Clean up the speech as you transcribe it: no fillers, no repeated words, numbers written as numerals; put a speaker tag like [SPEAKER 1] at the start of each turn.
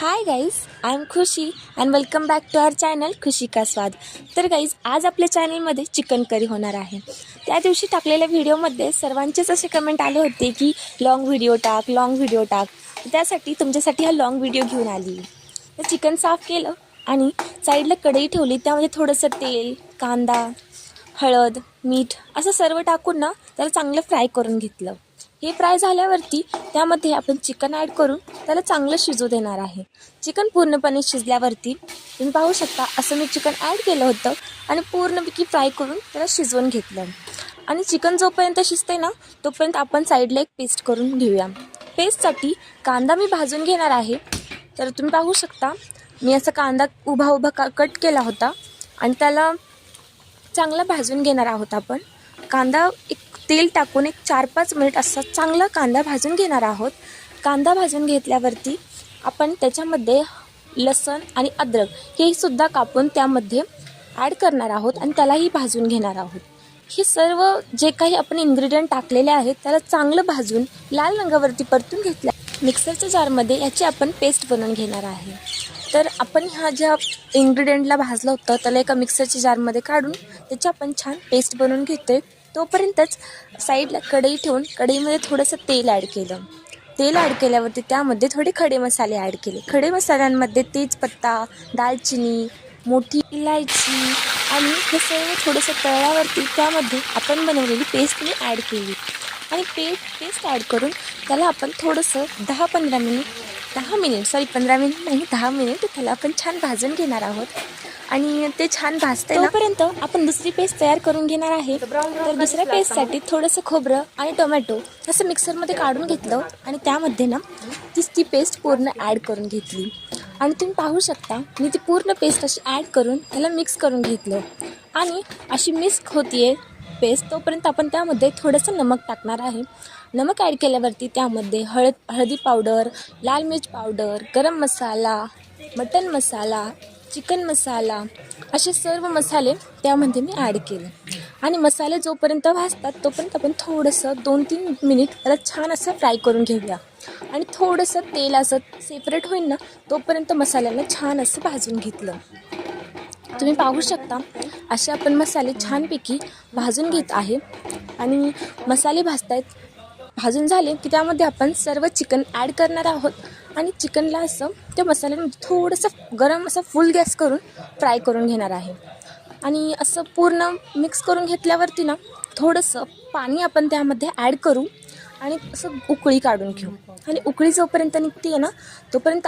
[SPEAKER 1] High guys, I am Khushi and welcome back to our channel Khushi ka Swad. तर guys, आज आपल्या चॅनलमध्ये चिकन करी होणार आहे. त्या दिवशी टाकलेल्या व्हिडिओमध्ये सर्वांचेच असे कमेंट आले होते की लॉंग व्हिडिओ टाक. त्यासाठी तुमच्यासाठी हा लॉंग व्हिडिओ घेऊन आली. तर चिकन साफ केलं आणि साईडला कढई ठेवली. त्यामध्ये थोडंसं तेल, कांदा, हळद, मीठ असं सर्व टाकून ना त्याला चांगलं फ्राय करून घेतलं. हे फ्राय झाल्यावरती त्यामध्ये आपण चिकन ॲड करून त्याला चांगलं शिजू देणार आहे. चिकन पूर्णपणे शिजल्यावरती तुम्ही पाहू शकता असं मी चिकन ॲड केलं होतं आणि पूर्णपैकी फ्राय करून त्याला शिजवून घेतलं. आणि चिकन जोपर्यंत शिजते ना तोपर्यंत आपण साईडला एक पेस्ट करून घेऊया. पेस्टसाठी कांदा मी भाजून घेणार आहे. तर तुम्ही पाहू शकता मी असा कांदा उभा कट केला होता आणि त्याला चांगला भाजून घेणार आहोत. आपण कांदा एक तेल टाकून एक 4-5 मिनिट असा चांगला कांदा भाजून घेणार आहोत. कांदा भाजून घेतल्यावरती आपण त्याच्यामध्ये लसूण आणि अद्रक हे सुद्धा कापून त्यामध्ये ॲड करणार आहोत आणि त्यालाही भाजून घेणार आहोत. हे सर्व जे काही आपण इन्ग्रेडियंट टाकलेले आहेत त्याला चांगलं भाजून लाल रंगावरती परतून घेतल्या. मिक्सरच्या जारमध्ये याची आपण पेस्ट बनवून घेणार आहे. तर आपण ह्या ज्या इन्ग्रेडियंटला भाजलं होतं त्याला एका मिक्सरच्या जारमध्ये काढून त्याची आपण छान पेस्ट बनवून घेतोय. तोपर्यंतच साईडला कढई ठेवून कढईमध्ये थोडंसं तेल ॲड केलं. तेल ॲड केल्यावरती त्यामध्ये थोडे खडे मसाले ॲड केले. खडे मसाल्यांमध्ये तेजपत्ता, दालचिनी, मोठी इलायची आणि हे सर्व थोडंसं तळल्यावरती त्यामध्ये आपण बनवलेली पेस्ट मी ॲड केली. आणि पेस्ट ॲड करून त्याला आपण थोडंसं 10 मिनिट त्याला आपण छान भाजून घेणार आहोत. आणि ते छान भाजते तोपर्यंत आपण दुसरी पेस्ट तयार करून घेणार आहे. तर दुसऱ्या पेस्टसाठी थोडंसं खोबरं आणि टोमॅटो असं मिक्सरमध्ये काढून घेतलं आणि त्यामध्ये ना ती पेस्ट पूर्ण ॲड करून घेतली. आणि तुम्ही पाहू शकता मी ती पूर्ण पेस्ट अशी ॲड करून त्याला मिक्स करून घेतलं. आणि अशी मिक्स होतीये पेस्ट तोपर्यंत आपण त्यामध्ये थोडंसं नमक टाकणार आहे. नमक ॲड केल्यावरती त्यामध्ये हळदी पावडर, लाल मिर्च पावडर, गरम मसाला, मटन मसाला, चिकन मसाला असे सर्व मसाले त्यामध्ये मी ॲड केले. आणि मसाले जोपर्यंत भाजतात तोपर्यंत आपण थोडंसं 2-3 मिनिट त्याला छान असं फ्राय करून घेऊया. आणि थोडंसं तेल असं सेपरेट होईल ना तोपर्यंत मसाल्याला छान असं भाजून घेतलं. तुम्ही पाहू शकता असे आपण मसाले छानपैकी भाजून घेत आहे. आणि मसाले भाजून झाले की त्यामध्ये आपण सर्व चिकन ॲड करणार आहोत. आणि चिकनला असं त्या मसाल्यामध्ये थोडंसं गरम असं फुल गॅस करून फ्राय करून घेणार आहे. आणि असं पूर्ण मिक्स करून घेतल्यावरती ना थोडंसं पाणी आपण त्यामध्ये ॲड करू आणि असं उकळी काढून घेऊ. आणि उकळी जोपर्यंत निघते आहे ना तोपर्यंत